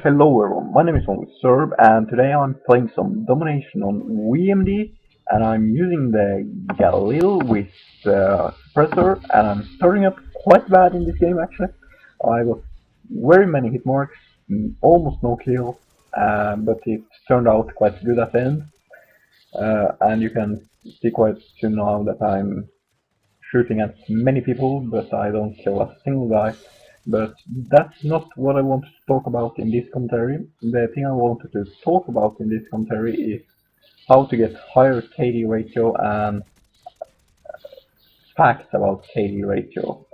Hello everyone, my name is OnlySerb and today I'm playing some Domination on WMD and I'm using the Galil with the suppressor and I'm starting up quite bad in this game actually. I got very many hit marks, almost no kills, but it turned out quite good at the end. And you can see quite soon now that I'm shooting at many people, but I don't kill a single guy. But that's not what I want to talk about in this commentary. The thing I wanted to talk about in this commentary is how to get higher KD ratio and facts about KD ratio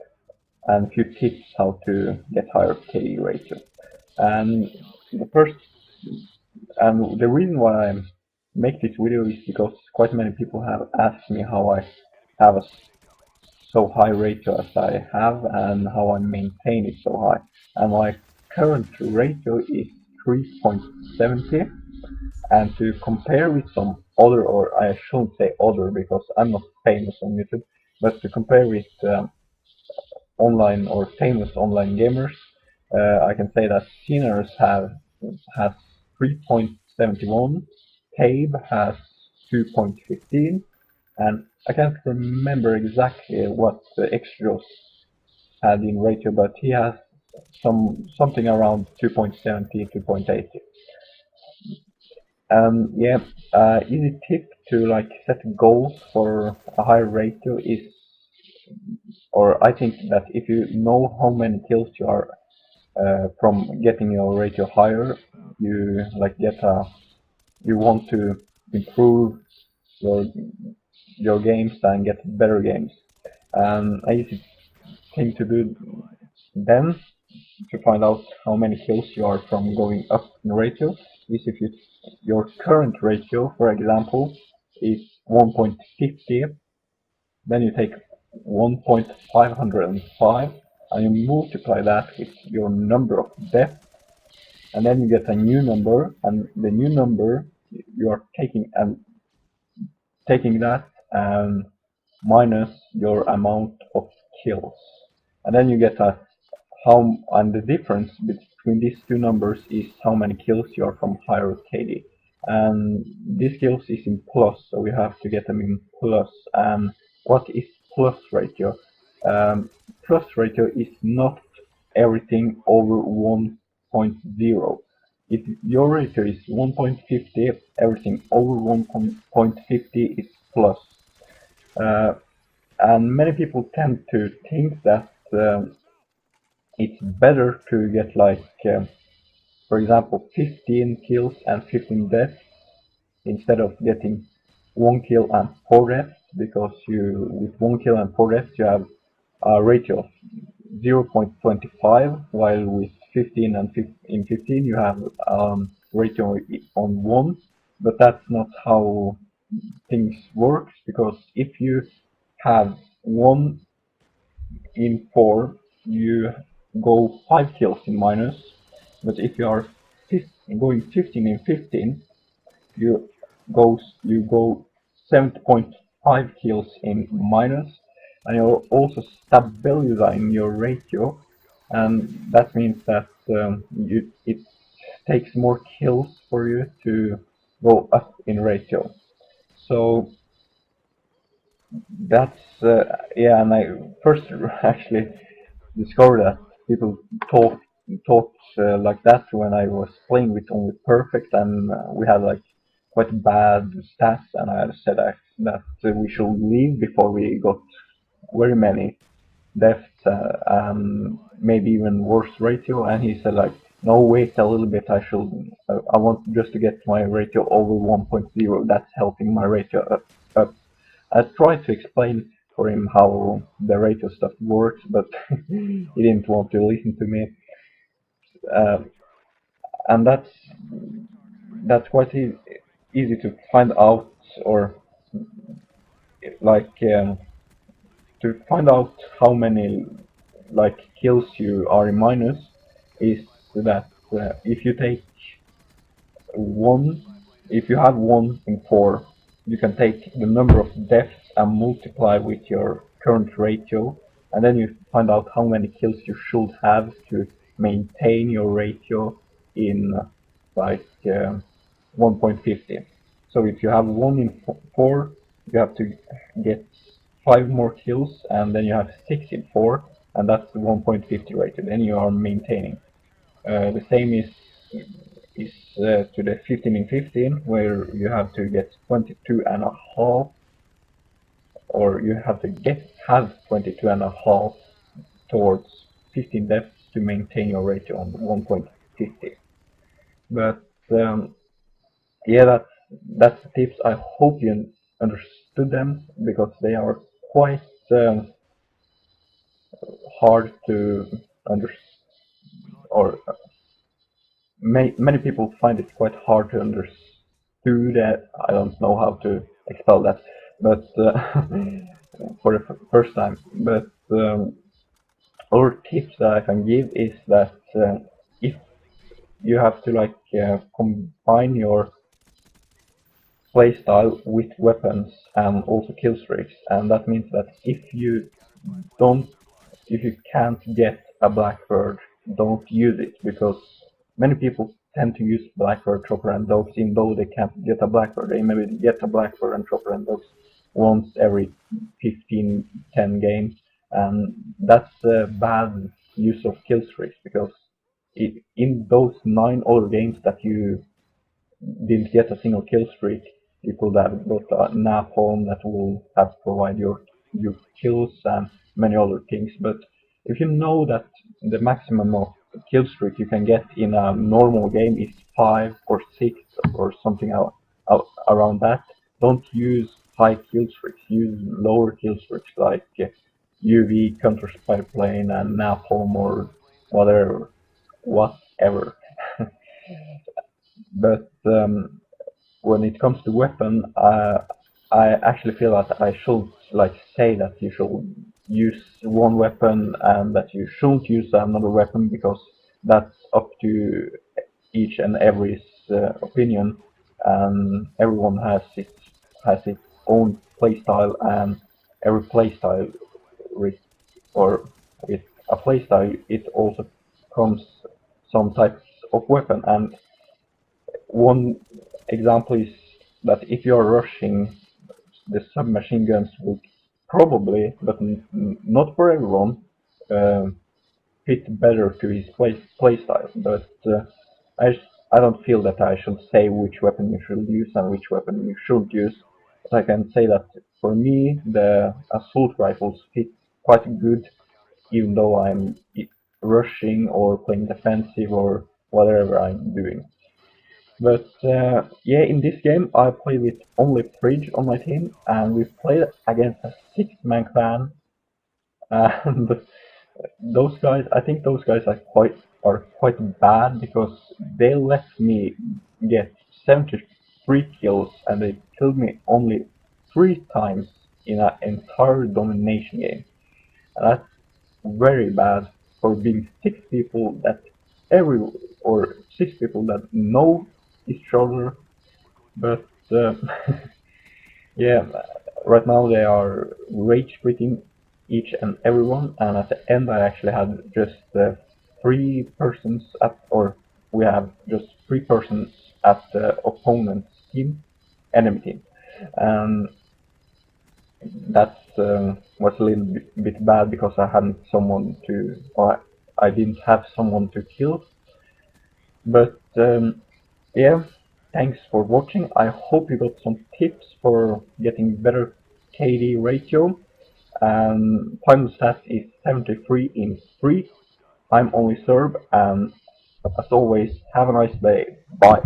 and a few tips how to get higher KD ratio. And the first and the reason why I make this video is because quite many people have asked me how I have a so high ratio as I have and how I maintain it so high. And my current ratio is 3.70, and to compare with some other, or I shouldn't say other because I'm not famous on YouTube, but to compare with online or famous online gamers, I can say that Sinners has 3.71, Cabe has 2.15, and I can't remember exactly what the Extros had in ratio, but he has something around 2.70, 2.80. Yeah, easy tip to like set goals for a higher ratio is, or I think that if you know how many kills you are from getting your ratio higher, you like you want to improve your your games and get better games. And a easy thing to do then to find out how many kills you are from going up in ratio is if your current ratio, for example, is 1.50, then you take 1.505 and you multiply that with your number of deaths, and then you get a new number, and the new number you are taking that and minus your amount of kills, and then you get a and the difference between these two numbers is how many kills you are from higher KD. And these kills is in plus, so we have to get them in plus. And what is plus ratio? Plus ratio is not everything over 1.0. If your ratio is 1.50, everything over 1.50 is plus. And many people tend to think that it's better to get like, for example, 15 kills and 15 deaths instead of getting 1 kill and 4 deaths, because with 1 kill and 4 deaths you have a ratio of 0.25, while with 15 and in 15 you have ratio on 1. But that's not how things works, because if you have 1 in 4, you go 5 kills in minus, but if you are going 15 in 15, you go 7.5 kills in minus, and you're also stabilizing your ratio, and that means that it takes more kills for you to go up in ratio. So that's yeah, and I first actually discovered that people talked like that when I was playing with Only Perfect, and we had like quite bad stats, and I said that we should leave before we got very many deaths and maybe even worse ratio, and he said like, no, wait a little bit, I want just to get my ratio over 1.0, that's helping my ratio up. I tried to explain for him how the ratio stuff works, but he didn't want to listen to me. And that's quite easy to find out, or like to find out how many like kills you are in minus is that if you take 1, if you have 1 in 4, you can take the number of deaths and multiply with your current ratio, and then you find out how many kills you should have to maintain your ratio in like 1.50. So if you have 1 in 4, you have to get 5 more kills, and then you have 6 in 4, and that's 1.50 rated, and you are maintaining. The same is to the 15 in 15, where you have to get 22 and a half, or you have to have 22 and a half towards 15 depth to maintain your ratio on 1.50. But yeah, that's the tips. I hope you understood them, because they are quite hard to understand, or many people find it quite hard to understand. That I don't know how to expel that, but for the first time. But other tips that I can give is that if you have to like combine your playstyle with weapons and also kill streaks, and that means that don't if you can't get a blackbird, don't use it, because many people tend to use blackbird, chopper, and dogs, even though they can't get a blackbird. They maybe get a blackbird and chopper and dogs once every 15, 10 games, and that's a bad use of kill streaks, because in those 9 other games that you didn't get a single kill streak, you could have got a napalm that will have provide your kills and many other things. But if you know that the maximum of kill streak you can get in a normal game is 5 or 6 or something around that, don't use high kill streaks. Use lower kill streaks like UV, counter spy plane, and napalm, or whatever. But when it comes to weapon, I actually feel that I should like say that you should use one weapon and that you shouldn't use another weapon, because that's up to each and every's opinion, and everyone has its own playstyle, and every playstyle or with a playstyle it also comes some types of weapon. And one example is that if you are rushing, the submachine guns will probably, but not for everyone, uh, fit better to his playstyle. But I don't feel that I should say which weapon you should use and which weapon you should use. But I can say that for me, the assault rifles fit quite good, even though I'm rushing or playing defensive or whatever I'm doing. But yeah, in this game I played with only Fridge on my team, and we played against a 6-man clan, and I think those guys are quite bad, because they let me get 73 kills, and they killed me only 3 times in an entire domination game. And that's very bad for being 6 people that every or 6 people that know each other. But yeah, right now they are rage quitting each and everyone, and at the end I actually had just 3 persons or we have just 3 persons at the opponent's team, enemy team, and that was a little bit bad, because I hadn't someone to, or I didn't have someone to kill. But yeah, thanks for watching. I hope you got some tips for getting better KD ratio. And final stat is 73 in 3. I'm OnlySerb, and as always, have a nice day. Bye.